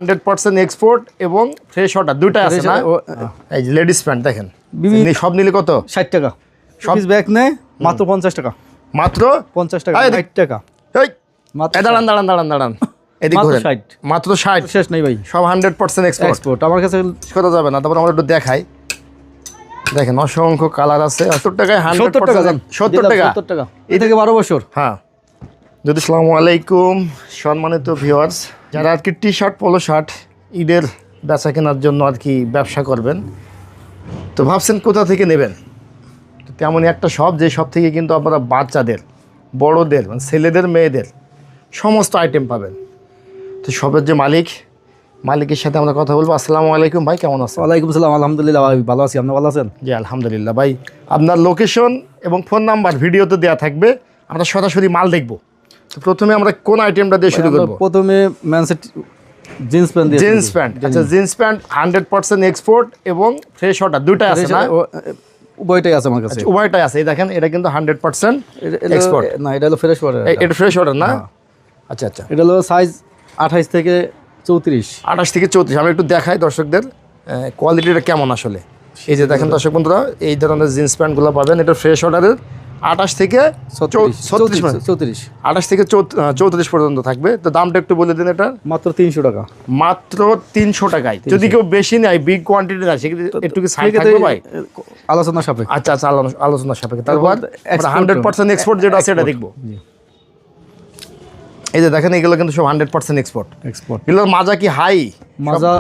100% export এবং fresh order দুইটা আছে না? এই যে লেডিস প্যান্ট দেখেন, সব নিলে কত? 60 টাকা। সব ব্যাগ নেয় মাত্র 50 টাকা। মাত্র 50 টাকা, 60 টাকা। এই দাঁড়ান এদিকে ঘুরেন। মাত্র 60। শেষ নেই ভাই, সব 100% এক্সপোর্ট। আমার কাছে কথা যাবে না। তারপর আমরা একটু দেখাই, দেখেন অসংখ্য কালার আছে। 70 টাকায় 70 টাকা। 70 টাকা। 70 টাকা এই থেকে 12 বছর। হ্যাঁ। যদি আসসালামু আলাইকুম সম্মানিত ভিউয়ার্স, যারা আর কি টি শার্ট পোলো শার্ট ঈদের বেচা কেনার জন্য আর কি ব্যবসা করবেন, তো ভাবছেন কোথা থেকে নেবেন, তো তেমনই একটা শপ, যে শপ থেকে কিন্তু আপনারা বাচ্চাদের, বড়দের, মানে ছেলেদের, মেয়েদের সমস্ত আইটেম পাবেন। তো শপের যে মালিকের সাথে আমরা কথা বলবো। আসসালামু আলাইকুম ভাই, কেমন আছেন? ওয়ালাইকুম আসসালাম, আলহামদুলিল্লাহ ভাই ভালো আছি। আপনি ভালো আছেন? জি আলহামদুলিল্লাহ। ভাই আপনার লোকেশন এবং ফোন নাম্বার ভিডিওতে দেওয়া থাকবে, আমরা সরাসরি মাল দেখবো। তো প্রথমে আমরা কোন আইটেমটা দিয়ে শুরু করব? প্রথমে ম্যানসেট জিন্স প্যান্ট দিয়ে। জিন্স প্যান্ট, আচ্ছা জিন্স প্যান্ট 100% এক্সপোর্ট এবং ফ্রেশ অর্ডার দুইটা আছে না? উভয়টাই আছে আমার কাছে। উভয়টাই আছে। এই দেখেন, এটা কিন্তু 100% এক্সপোর্ট না, এটা হলো ফ্রেশ অর্ডার। এটা ফ্রেশ অর্ডার না? আচ্ছা আচ্ছা। এটা হলো সাইজ 28 থেকে 34। 28 থেকে 34। আমি একটু দেখাই দর্শকদের কোয়ালিটিটা কেমন আসলে। এই যে দেখেন দর্শক বন্ধুরা, এই ধরনের জিন্স প্যান্টগুলো পাবেন। এটা ফ্রেশ অর্ডারের 28 থেকে 34, 28 থেকে 34 পর্যন্ত থাকবে। তো দামটা একটু বলে দিন। এটা মাত্র 300 টাকা। মাত্র 300 টাকায়। যদি কেউ বেশি নেয়, বিগ কোয়ান্টিটি নেয়, সেক্ষেত্রে একটু কি সাইড থাকবে ভাই? আলোচনা সাপেক্ষে। আচ্ছা আচ্ছা, আলোচনা সাপেক্ষে। তারপর 100% এক্সপোর্ট যেটা আছে এটা দেখবো। এই যে দেখেন, এগুলো কিন্তু সব 100% এক্সপোর্ট। এগুলোর মাজা কি হাই? মাজা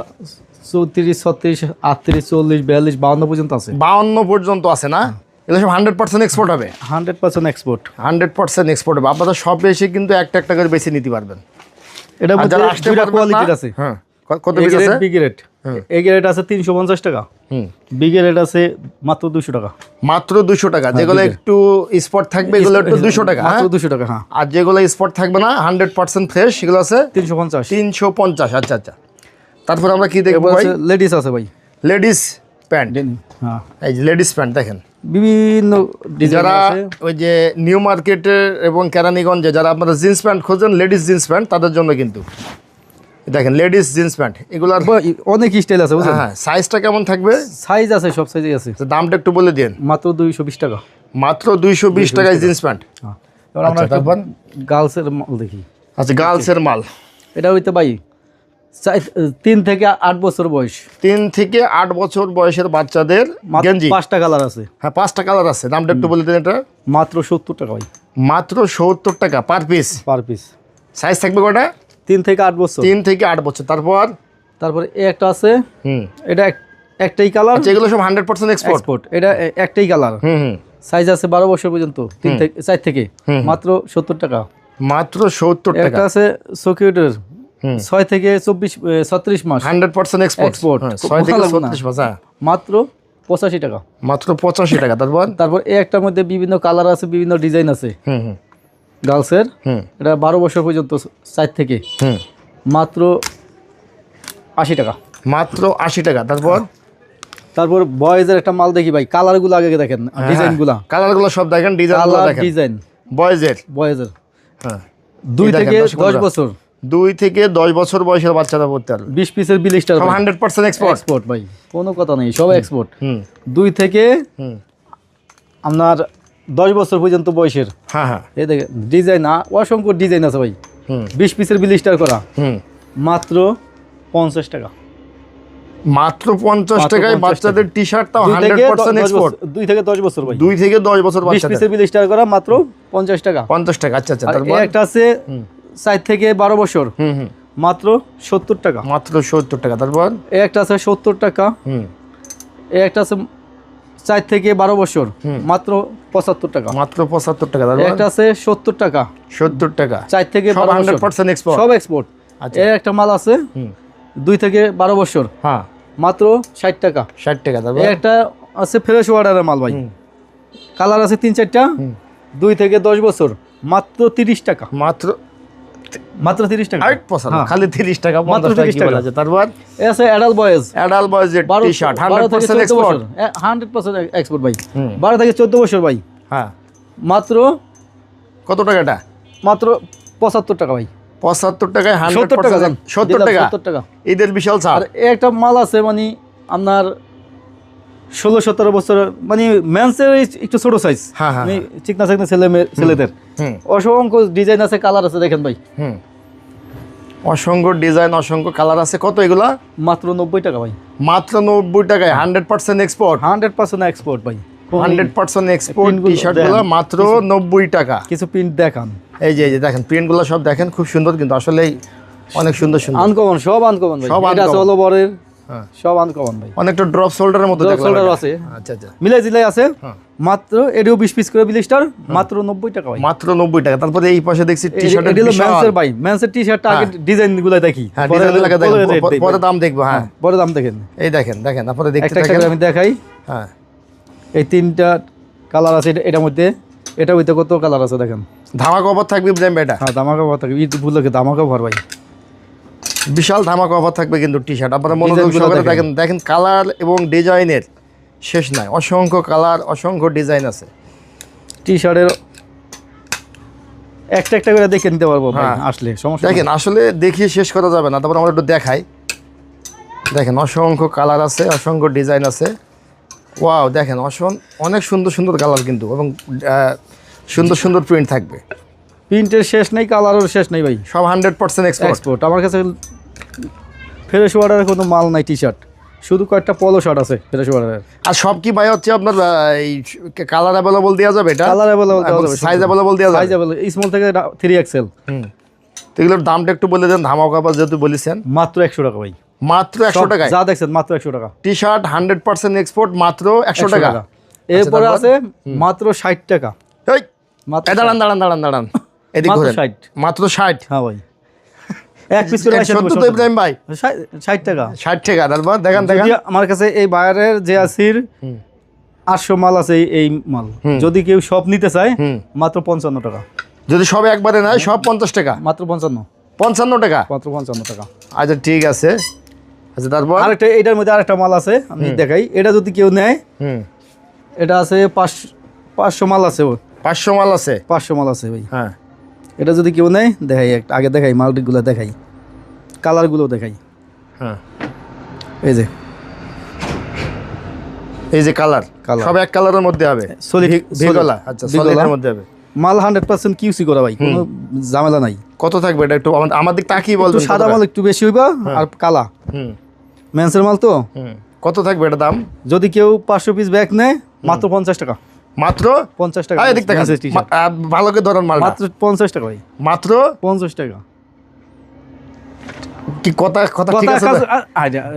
34, 36, 38, 40, 42, 52 পর্যন্ত আছে। 52 পর্যন্ত আছে না? এগুলো সব 100% এক্সপোর্ট হবে। 100% এক্সপোর্ট। 100% এক্সপোর্ট হবে। আপনারা সব এসে কিন্তু একটা একটা করে বেশি নিতে পারবেন। এটা মধ্যে দুইটা কোয়ালিটির আছে। হ্যাঁ, কত পিস আছে? B grade. এ গ্রেড আছে 350 টাকা। বি গ্রেড আছে মাত্র 200 টাকা। মাত্র 200 টাকা। যেগুলো একটু স্পট থাকবে এগুলো একটু 200 টাকা। মাত্র 200 টাকা। হ্যাঁ। আর যেগুলো স্পট থাকবে না, 100% ফ্রেশ, সেগুলো আছে 350। 350। আচ্ছা আচ্ছা। তারপর আমরা কি দেখবো ভাই? লেডিস আছে ভাই। Ladies pant. হ্যাঁ, এই যে লেডিস প্যান্ট দেখেন, বিভিন্ন ডিজাইন আছে। ওই যে নিউ মার্কেটে এবং কেরানীগঞ্জে যারা আপনারা জিন্স প্যান্ট খোঁজেন, লেডিস জিন্স প্যান্ট, তাদের জন্য কিন্তু দেখেন লেডিস জিন্স প্যান্ট। এগুলার অনেক স্টাইল আছে বুঝছেন? হ্যাঁ। সাইজটা কেমন থাকবে? সাইজ আছে, সব সাইজই আছে। দামটা একটু বলে দিন। মাত্র 220 টাকা। মাত্র 220 টাকায় জিন্স প্যান্ট। এবার আমরা তারপর গার্লসের মাল দেখি। আচ্ছা, গার্লসের মাল। এটা হইতে ভাই 3 থেকে 8 বছর বয়স। 3 থেকে 8 বছর বয়সের বাচ্চাদের গেঞ্জি। 5টা কালার আছে। হ্যাঁ, 5টা কালার আছে। দামটা একটু বলে দিন। এটা মাত্র 70 টাকা ভাই। মাত্র 70 টাকা পার পিস। সাইজ থাকবে কটা? 3 থেকে 8 বছর। 3 থেকে 8 বছর। তারপরে এই একটা আছে। এটা একটাই কালার। যেগুলো সব 100% এক্সপোর্ট। এটা একটাই কালার। সাইজ আছে 12 বছর পর্যন্ত। 3 থেকে 4 থেকে। মাত্র 70 টাকা। মাত্র 70 টাকা। একটা আছে সকিউটের 6 থেকে 36 মাস। 100% এক্সপোর্ট। 6 থেকে 36 মাস। মাত্র 85 টাকা। মাত্র 85 টাকা। তারপর এই একটার মধ্যে বিভিন্ন কালার আছে, বিভিন্ন ডিজাইন আছে। গার্লসের। এটা 12 বছর পর্যন্ত 4 থেকে। মাত্র 80 টাকা। মাত্র 80 টাকা। তারপর বয়েজের একটা মাল দেখি ভাই। কালারগুলো আগে দেখেন, ডিজাইনগুলো। কালারগুলো সব দেখেন, ডিজাইন। বয়েজের। হ্যাঁ। 2 থেকে 10 বছর। 2 থেকে 10 বছর বয়সের বাচ্চারা পড়তে পারবে। 20 পিসের বিলিস্টার। সব 100% এক্সপোর্ট ভাই, কোনো কথা নেই, সব এক্সপোর্ট। 2 থেকে আপনার 10 বছর পর্যন্ত বয়সের। হ্যাঁ। এই দেখেন ডিজাইন, অসংখ্য ডিজাইন আছে ভাই। 20 পিসের বিলিস্টার করা। মাত্র 50 টাকা। মাত্র 50 টাকায় বাচ্চাদের টি শার্ট, তাও 100% এক্সপোর্ট। 2 থেকে 10 বছর ভাই। 2 থেকে 10 বছর বাচ্চাদের 20 পিসের বিলিস্টার করা মাত্র 50 টাকা। 50 টাকা। আচ্ছা আচ্ছা। তারপর একটা আছে 4 থেকে 12 বছর। মাত্র 70 টাকা। মাত্র 70 টাকা। তারপর এই একটা আছে 70 টাকা। এই একটা আছে 4 থেকে 12 বছর। মাত্র 75 টাকা। মাত্র 75 টাকা। তারপর একটা আছে 70 টাকা। 70 টাকা। 4 থেকে 12 বছর। 100% এক্সপোর্ট। সব এক্সপোর্ট। এই একটা মাল আছে 2 থেকে 12 বছর। হ্যাঁ। মাত্র 60 টাকা। 60 টাকা। তারপর এই একটা আছে ফ্রেশ অর্ডারের মাল ভাই। কালার আছে 3-4টা। 2 থেকে 10 বছর। মাত্র 30 টাকা। মাত্র 30 টাকা। খালি 30 টাকা। মাত্র 30 টাকা। তারপর এই আছে adult boys. T shirt 100% export. 100% export ভাই। 12 থেকে 14 বছর ভাই। হ্যাঁ। মাত্র কত টাকা এটা? মাত্র 75 টাকা ভাই। 75 টাকায় 70 টাকা 100% 70 টাকা 70 টাকা। ঈদের বিশাল ছাড়। আর এই একটা মাল আছে মানে আপনার 16-17 বছর মানে মেন্সের একটু ছোট সাইজ, হ্যাঁ, হ্যাঁ, মানে চিকনা চিকনা ছেলেদের হুম অসংখ্য ডিজাইন আছে, কালার আছে, দেখেন ভাই হুম, অসংখ্য ডিজাইন, অসংখ্য কালার আছে। কত এগুলা? মাত্র 90 টাকা ভাই, মাত্র 90 টাকায় 100% এক্সপোর্ট, 100% এক্সপোর্ট ভাই, 100% এক্সপোর্ট প্রিন্টগুলো টি শার্টগুলো দেন। মাত্র 90 টাকা। কিছু প্রিন্ট দেখান, এই যে দেখেন প্রিন্টগুলো সব দেখেন, খুব সুন্দর কিন্তু আসলেই অনেক সুন্দর সুন্দর। আনকমন, সব আনকমন ভাই, সব এটা আছে uncommon। হলো বরের, হ্যাঁ, সব আনকমন ভাই, অনেকটা ড্রপ শোল্ডারের মতো Drop দেখলাম shoulder এটা। আছে। আচ্ছা আচ্ছা, মিলাই জিলাই আছে, হ্যাঁ। মাত্র এটাও 20 পিস করে ব্লিস্টার, মাত্র 90 টাকা ভাই। মাত্র 90 টাকা। তারপরে এই পাশে দেখছি টি শার্টের এটা হলো বিশাল, মেন্সের ভাই, মেন্সের টি শার্টটা আগে ডিজাইন গুলো দেখি, হ্যাঁ ডিজাইনগুলোকে দেখেন, পরে দাম দেখবো। হ্যাঁ পরে দাম দেখেন, এই দেখেন দেখেন, তারপরে দেখতে একটা একটা থাকেন। করে আমি দেখাই। হ্যাঁ, এই 3টা কালার আছে এটার মধ্যে, এটা হইতে কত কালার আছে দেখেন। ধামাকা অফার থাকবে ইব্রাহিম ভাই, এটা হ্যাঁ দামাকা ভর থাকে, ঈদ উপলক্ষে দামাকা ভর ভাই, বিশাল ধামাকা অফার থাকবে কিন্তু টি শার্ট। আপনারা মনোযোগ ডিজাইনগুলো সহকারে দেখেন। দেখেন, দেখেন কালার এবং ডিজাইনের শেষ নাই, অসংখ্য কালার, অসংখ্য ডিজাইন আছে। টি শার্টের একটা একটা করে দেখে নিতে পারবো ভাই, হ্যাঁ। আসলে সমস্যা দেখেন আসলে দেখিয়ে শেষ করা যাবে না, তারপর আমরা একটু দেখাই। দেখেন অসংখ্য কালার আছে, অসংখ্য ডিজাইন আছে। ওয়াও, দেখেন অনেক সুন্দর সুন্দর কালার কিন্তু, এবং সুন্দর সুন্দর প্রিন্ট থাকবে। প্রিন্টের শেষ নেই, কালারের শেষ নেই ভাই, সব 100% এক্সপোর্ট। এক্সপোর্ট। আমার কাছে ফ্রেশ ওয়াটারের কোনো মাল নাই টি শার্ট, শুধু কয়েকটা পলো শার্ট আছে ফ্রেশ ওয়াটারের। আর সব কি ভাই হচ্ছে আপনার এই কালার অ্যাভেলেবল দেওয়া যাবে? এটা কালার অ্যাভেলেবল দেওয়া যাবে, সাইজ অ্যাভেলেবল দেওয়া যাবে। সাইজ অ্যাভেলেবল, স্মল থেকে 3XL। তো এগুলোর দামটা একটু বলে দেন, ধামাকা অফার যেহেতু বলেছেন। মাত্র 100 টাকা ভাই, মাত্র 100 টাকায় যা দেখছেন মাত্র 100 টাকা। টি শার্ট 100% এক্সপোর্ট, মাত্র 100 টাকা। এরপরে তারপর? আছে মাত্র 60 টাকা, এই মাত্র দাঁড়ান দাঁড়ান দাঁড়ান দাঁড়ান, এদিক মাত্র ঘুরেন। 60। মাত্র 60। হ্যাঁ ভাই, এক পিস করে 170 তো ইব্রাহিম ভাই, 60 টাকা। 60 টাকা। তারপর দেখেন দেখেন, যদি আমার কাছে এই বায়ারের যে আসির 800 মাল আছে, এই মাল যদি কেউ সব নিতে চায় মাত্র 55 টাকা, যদি সব একবারে নেয় সব 50 টাকা, মাত্র 55 55 টাকা। মাত্র 55 টাকা। আচ্ছা ঠিক আছে। আচ্ছা তারপর আরেকটা এটার মধ্যে আরেকটা মাল আছে, আমি দেখাই। এটা যদি কেউ নেয়, এটা আছে 500 মাল আছে, 500 মাল আছে। 500 মাল আছে ভাই। হ্যাঁ, এটা যদি কেউ নেয়, দেখাই একটা আগে দেখাই, মালগুলো দেখাই, কালারগুলো দেখাই। হ্যাঁ, এই যে কালার Colour। সব এক কালারের মধ্যে হবে, Solid, ভিগোলা। আচ্ছা, ভিগোলা। সলিডের মধ্যে হবে। মাল 100% কিউসি করা ভাই, কোনো ঝামেলা নাই। কত থাকবে এটা একটু আমার দিক তাকিয়ে একটু বলবেন? সাদা মাল একটু বেশি হইবা, আর কালা হুম মেন্সের মাল তো। হুম, কত থাকবে এটা দাম? যদি কেউ 500 পিস ব্যাগ নেয়, মাত্র 50 টাকা। মাত্র 50 টাকা এই দিক তাকান, Men's t-shirt। ভালো করে ধরেন মালটা। মাত্র 50 টাকা ভাই, মাত্র 50 টাকা। কি কথা কথা ঠিক আছে?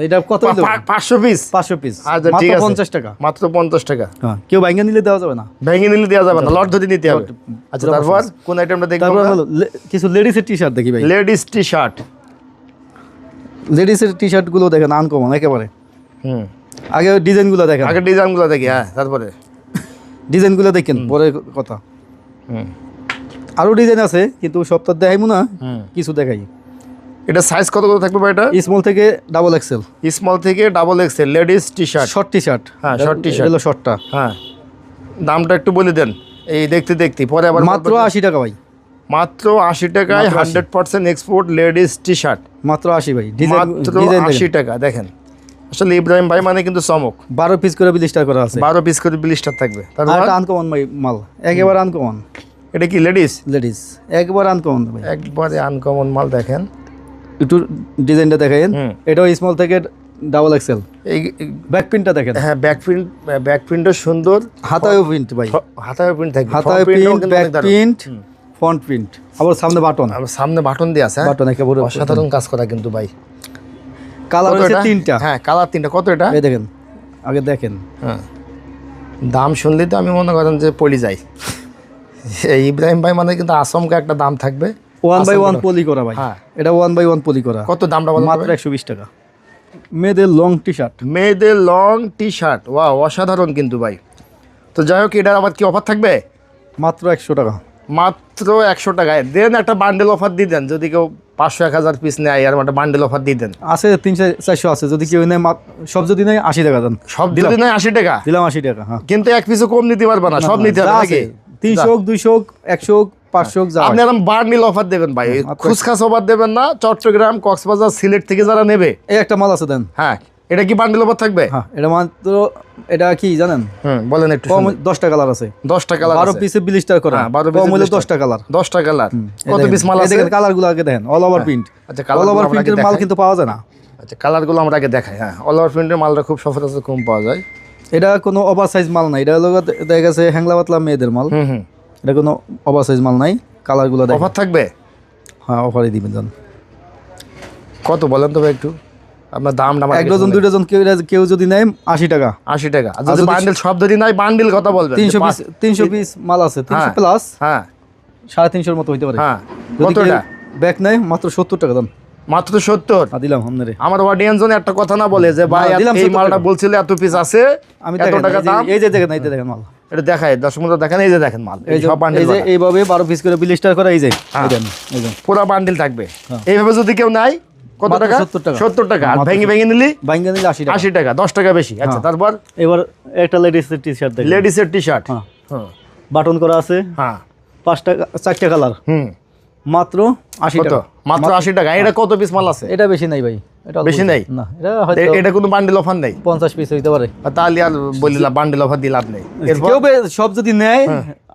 এটা কত হইলো? 500 পিস। 500 পিস, আচ্ছা ঠিক মাত্র আছে, 50 টাকা। মাত্র 50 টাকা। হ্যাঁ, কেউ ভাঙা নিলে দেওয়া যাবে না। ভেঙে নিলে দেওয়া যাবে না, লট ধরে নিতে হবে। আচ্ছা পুরো তারপর কোন আইটেমটা দেখবো? তারপর হলো কিছু লেডিসের টি শার্ট দেখি ভাই। Ladies T shirt. লেডিসের টি শার্ট গুলো দেখেন আনকমন একেবারে। হুম, আগে ডিজাইনগুলো দেখেন, আগে ডিজাইনগুলো দেখি। হ্যাঁ, তারপরে ডিজাইনগুলো দেখেন, পরে কথা। হুম আরো ডিজাইন আছে, কিন্তু সব তো দেখাইবো না, কিছু দেখাই। এটা সাইজ কত কত থাকবে ভাই? এটা স্মল থেকে ডাবল এক্সেল, স্মল থেকে double XL ladies T shirt. Short T shirt. হ্যাঁ, short t-shirt। এগুলো শর্টটা হ্যাঁ, দামটা একটু বলে দেন, এই দেখতে দেখতে পরে আবার মাত্র 80 টাকা ভাই, মাত্র 80 টাকায় মাত্র 80 100% এক্সপোর্ট লেডিস টি শার্ট। মাত্র 80 ভাই। ডিজাইন মাত্র ডিজাইন 80 টাকা। দেখেন আসলে ইব্রাহিম ভাই মানে কিন্তু চমক। 12 পিস করে ব্লিস্টার করা আছে, 12 পিস করে ব্লিস্টার থাকবে। তারপর আর আনকমন মাল, একেবারে আনকমন। এটা কি লেডিস? লেডিস একবারে আনকমন ভাই, একবারে আনকমন মাল। দেখেন একটু ডিজাইনটা দেখাইন। হুম। এটাও স্মল থেকে ডাবল এক্সেল। এই ব্যাক প্রিন্টটা দেখেন, হ্যাঁ, ব্যাক প্রিন্টও সুন্দর, হাতায়ও প্রিন্ট ভাই, হাতায় প্রিন্ট থাকবে, হাতায় front print ও প্রিন্ট, কিন্তু ব্যাক অনেক দারুণ। প্রিন্ট, ফ্রন্ট প্রিন্ট, আবার সামনে বাটন, আর সামনে বাটন দিয়ে আছে। হ্যাঁ? বাটন একেবারে অসাধারণ কাজ করা কিন্তু ভাই। কালার কত হচ্ছে এটা? 3টা। হ্যাঁ, কালার 3টা। কত এটা? এই দেখেন, আগে দেখেন। হ্যাঁ, দাম শুনলেই তো আমি মনে করেন যে পড়ে যাই। এই ইব্রাহিম ভাই মানে কিন্তু আসমকা একটা দাম থাকবে। 1/1 পলি করা ভাই, হ্যাঁ। এটা 1/1 পলি করা। কত দামটা বলেন? মাত্র 120 টাকা। মেয়েদের লং টি শার্ট, মেয়েদের লং টি শার্ট। ওয়াও, অসাধারণ কিন্তু ভাই। তো যাই হোক, এটার আবার কি অফার থাকবে? মাত্র 100 টাকা। মাত্র 100 টাকায় দেন। একটা বান্ডেল অফার দিয়ে দেন, যদি কেউ 500-1000 পিস নেয়, আর একটা বান্ডেল অফার দিয়ে দেন। আছে 300-400 আছে, যদি কেউ নেয় সব যদি নেয় 80 টাকা দেন। সব যদি নেয় 80 টাকা, দিলাম 80 টাকা। হ্যাঁ, কিন্তু এক পিসও কম নিতে পারবে না, সব নিতে হবে যা নাকি? আছে, 300 হোক, 200 হোক, 100 হোক, 500 যা আপনি এরকম বান্ডিল অফার দেবেন ভাই, খুচখাস অফার দেবেন না। চট্টগ্রাম, কক্সবাজার, সিলেট থেকে যারা নেবে, এই একটা মাল আছে দেন। হ্যাঁ এটা কি বান্ডিল অফার থাকবে? হ্যাঁ এটা মাত্র, এটা কি জানেন, বলেন একটু। কম 10টা কালার আছে, 10টা কালার 12 পিসে ব্লিস্টার করা, 12 পিসে কম হলে blister। 10টা কালার। 10টা কালার, কত পিস মাল আছে? দেখেন কালার গুলো আগে দেখেন, অল ওভার প্রিন্ট। আচ্ছা অল কালার ওভার প্রিন্টের মাল কিন্তু পাওয়া যায় না। আচ্ছা কালারগুলো আমরা আগে দেখাই। হ্যাঁ অল ওভার প্রিন্টের মালটা খুব সচরাচর কম পাওয়া যায়। এটা কোনো ওভার সাইজ মাল নাই, এটা হলো দেখা গেছে হ্যাংলা পাতলা মেয়েদের মাল। এটা কোনো ওভার সাইজ মাল নাই। কালারগুলো দেখেন। অফার থাকবে? হ্যাঁ অফারই দিবেন জান। কত বলেন তো ভাই একটু, আপনার দামটা? 1 ডজন 2 ডজন কেউ যদি নেয় 80 টাকা। 80 টাকা। আর যদি বান্ডিল সব যদি নাই, বান্ডিল কথা বলবেন। 300 পিস মাল আছে, 300 প্লাস। হ্যাঁ 350 মতো হইতে পারে। হ্যাঁ যদি কতটা? ব্যাক নেয় মাত্র 70 টাকা দাম। মাত্র 70? দিলাম আপনারে। আমার অডিয়েন্স জন্য একটা কথা না বলে যে ভাই দিলাম এই 70 মালটা টাকা। বলছিল এত পিস আছে, আমি এত টাকা দাম। এই যে দেখেন, এই যে দেখেন মাল, এটা দেখায় দর্শক বন্ধুরা, দেখেন এই যে দেখেন মাল, এই সব বান্ডিল। এই যে এইভাবে 12 পিস করে ব্লিস্টার করা, এই যে এই যে পুরো বান্ডিল থাকবে। এইভাবে যদি কেউ নাই কত মাত্র টাকা? 70 টাকা। 70 টাকা। আর ভেঙে ভেঙে নিলি বাইঙ্গা নিলে 80 টাকা। 80 টাকা, 10 টাকা বেশি। আচ্ছা তারপর এবার একটা লেডিসের টি-শার্ট দেখেন, লেডিসের টি-শার্ট। হ্যাঁ হ্যাঁ বাটন করা আছে, হ্যাঁ 5টা 4টা কালার, মাত্র 80 কত? টাকা। মাত্র 80 টাকা। এটা কত পিস মাল আছে? এটা বেশি নাই ভাই, এটা বেশি নাই? না, এটা হয়তো এটা কোনো বান্ডিল অফার নেই? 50 পিস হইতে পারে। আর তাহলে আর বলিলা বান্ডিল অফার দিলাম নেই। এরপর কেউ সব যদি নেয়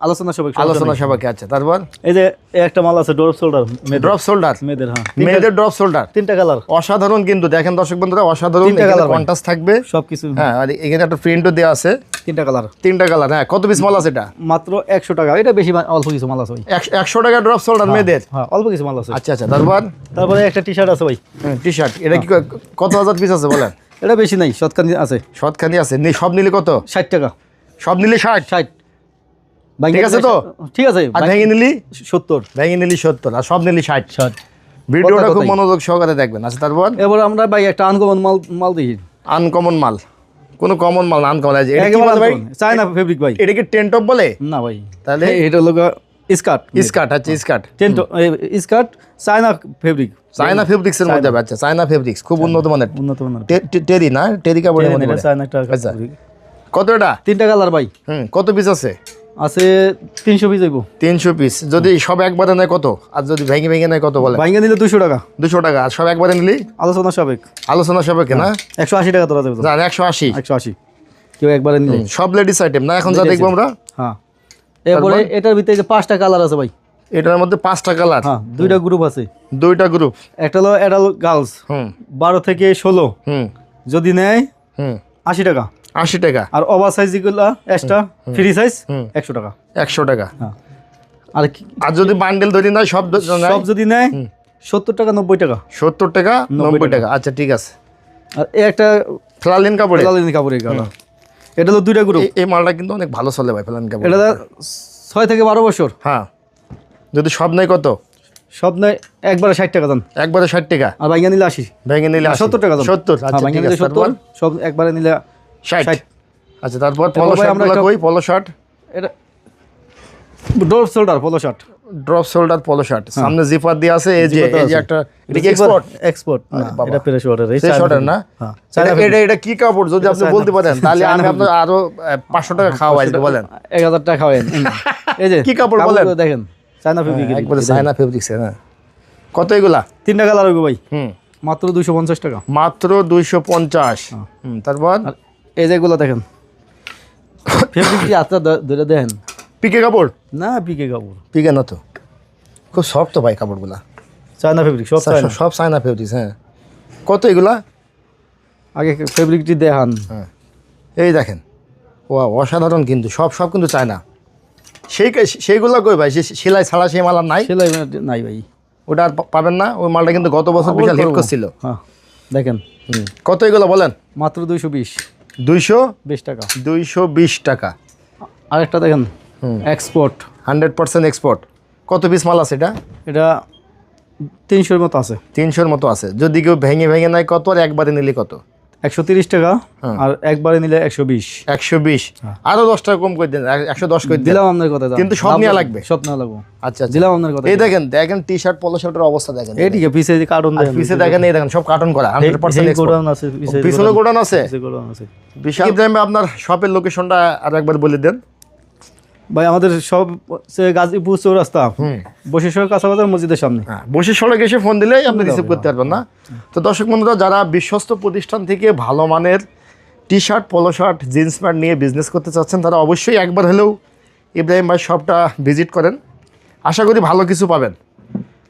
আলোচনা সবাই আলোচনা সবাইকে। আচ্ছা তারপর এই যে একটা মাল আছে ড্রপ শোল্ডার, ড্রপ শোল্ডার মেয়েদের। হ্যাঁ মেয়েদের ড্রপ শোল্ডার, 3টা কালার, অসাধারণ কিন্তু। দেখেন দর্শক বন্ধুরা, অসাধারণ। 3টা কালার কন্ট্রাস্ট থাকবে সবকিছু। হ্যাঁ, আর এখানে একটা প্রিন্টও দেওয়া আছে। 3টা কালার, 3টা কালার। হ্যাঁ কত পিস মাল আছে এটা? মাত্র 100 টাকা। এটা বেশি অল্প কিছু মাল আছে ভাই। 100 টাকা ড্রপ শোল্ডার মেয়েদের? হ্যাঁ অল্প কিছু মাল আছে। আচ্ছা আচ্ছা তারপর তারপরে একটা টি-শার্ট আছে ভাই, টি-শার্ট। এটা কি কত হাজার পিস আছে বলেন? এটা বেশি নাই, শতখানি আছে। সৎখানি আছে? সব নিলে কত? 60 টাকা। সব নিলে 60? ঠিক আছে তো? ঠিক আছে। আর ভেঙে নিলি 70? ভেঙে নিলি 70, আর সব নিলি 60। 60। ভিডিওটা খুব মনোযোগ সহকারে দেখবেন। আচ্ছা তারপর এবার আমরা ভাই একটা আনকমন মাল দেখি। আনকমন মাল? কোনো কমন মাল না, আনকমন। এটা কি একেবারে বলে ভাই? চায়না ফেব্রিক ভাই। এটা কি টেন টপ বলে? না ভাই, তাহলে এটা হলো স্কার্ট। স্কার্ট। আচ্ছা skirt, skirt China fabric, China fabrics এর মধ্যে। আচ্ছা চায়না ফেব্রিক্স খুব উন্নত মানের। উন্নত মানের। টেরি না? টেরি কাপড়ের মধ্যে এটা পড়ে। চায়না একটা আচ্ছা কত এটা? 3টা কালার ভাই কত পিস আছে? আছে 300 পিস হইব। 300 পিস। যদি সব একবারে নেয় কত? আর যদি ভেঙে ভেঙে নেয় কত বলে? ভাঙ্গা নিলে 200 টাকা। 200 টাকা। আর সব একবারে নিলি আলোচনা সাবেক, আলোচনা সাপেক্ষে না? 180 টাকা তোরা দেবে। 180? 180 কেউ একবারে নিলে। সব লেডিস আইটেম না এখন যা দেখবো আমরা? হ্যাঁ এরপরে এটার ভিতরে যে 5টা কালার আছে ভাই। এটার মধ্যে 5টা কালার? হ্যাঁ 2টা গ্রুপ আছে। 2টা গ্রুপ? একটা হলো অ্যাডাল্ট গার্লস 12 থেকে 16, যদি নেয় 80 টাকা। 80 টাকা। আর ওভার সাইজ যেগুলো এক্সট্রা ফ্রি সাইজ 100 টাকা। 100 টাকা। হ্যাঁ আর আর যদি বান্ডেল ধরি না সব সব যদি নেয় 70 টাকা 90 টাকা। 70 টাকা 90 টাকা। আচ্ছা ঠিক আছে। আর এই একটা ফ্লালিন কাপড়ে? ফ্লালিন কাপড়ের কালার। এটা হলো 2টা গ্রুপ। এই মালটা কিন্তু অনেক ভালো চলে ভাই ফ্লালিন কাপড়। এটা 6 থেকে 12 বছর। হ্যাঁ যদি সব নেই কত? সব নেয় একবারে 60 টাকা দাম। একবারে 60 টাকা। আর ভাঙ্গা নিলে 80। ভেঙে নিলে 70 টাকা দাম। 70। আচ্ছা ভাঙ্গা ঠিক নিলে আছে। 70, সব একবারে নিলে 60। আচ্ছা তারপর পলো ভাই শার্ট আমরা গুলো একটা- কই? পলো শার্ট, এটা door shoulder polo shirt. Drop shoulder polo shirt, সামনে জিপার দিয়ে আছে। এই যে এই যে একটা এটা কি এক্সপোর্ট? এক্সপোর্ট না, বাবা। এটা প্রেস অর্ডার। এই সেই শর্টার না? হ্যাঁ এটা কি কাপড় যদি আপনি বলতে পারেন তাহলে আমি আপনার আরো 500 টাকা খাওয়া আজকে বলেন। 1000 টাকা খাওয়েন। এই যে কি কাপড় বলেন? কাপড়গুলো দেখেন, চায়না ফেব্রিক। একবারে চায়না ফেব্রিক্স না? কত এগুলা? 3টা কালার হবে ভাই, মাত্র 250 টাকা। মাত্র 250। তারপর আর এই যেগুলো দেখেন ফেব্রিক কি আত্রা ধরে দেখেন। পিকে কাপড়? না পিকে কাপড়, পিকে না তো, খুব সফট তো ভাই কাপড়গুলা। চায়না ফেব্রিক সব চায়না। সব চায়না ফেব্রিক্স। হ্যাঁ কত এগুলা? আগে ফেব্রিকটি দেখান। হ্যাঁ এই দেখেন, ও অসাধারণ কিন্তু। সব কিন্তু চায়না। সেইগুলা কই ভাই? সেলাই ছাড়া সেই মাল আর নাই? সেলাই নাই ভাই, ওটা আর পাবেন না। ওই মালটা কিন্তু গত বছর বিশাল হিট করছিল। হ্যাঁ দেখেন কত এগুলো বলেন? মাত্র 220 220 টাকা। 220 টাকা। আরেকটা দেখেন এক্সপোর্ট, 100% এক্সপোর্ট। কত পিস মাল আছে এটা? এটা 300-এর মতো আছে। 300-এর মতো আছে। যদি কেউ ভেঙে ভেঙে নেয় কত? আর একবারে নিলে কত? 130 টাকা। আর একবারে নিলে 120। 120। আরো 10 টাকা কম করে দেন, 110 করে দিন। দিলাম আপনার কথা, কিন্তু সব নেওয়া লাগবে? সব নেওয়া লাগবে। আচ্ছা দিলাম আপনার কথা। এই দেখেন টি শার্ট পলো শার্টের অবস্থা দেখেন। এইদিকে পিছে যে কার্টন আর দেখেন, পিছে দেখেন, এই দেখেন সব কার্টন করা 100% এক্সপোর্ট। গোডাউন আছে পিছে, পিছনে গোডাউন আছে। পিছে গোডাউন আছে। বিশাল দামে আপনার শপের লোকেশনটা আর একবার বলে দেন। ভাই আমাদের সব গাজীপুর চৌরাস্তা বসে সড়ক কাঁচাবাজার মসজিদের সামনে। হ্যাঁ, বসে সড়ক এসে ফোন দিলেই আপনি রিসিভ করতে পারবেন না। তো দর্শক বন্ধুরা, যারা বিশ্বস্ত প্রতিষ্ঠান থেকে ভালো মানের টি শার্ট, পলো শার্ট, জিন্স প্যান্ট নিয়ে বিজনেস করতে চাচ্ছেন, তারা অবশ্যই একবার হলেও ইব্রাহিম ভাই শপটা ভিজিট করেন। আশা করি ভালো কিছু পাবেন।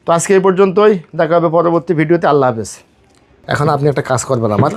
তো আজকে এই পর্যন্তই, দেখা হবে পরবর্তী ভিডিওতে। আল্লাহ হাফেজ। এখন আপনি একটা কাজ করবেন আমার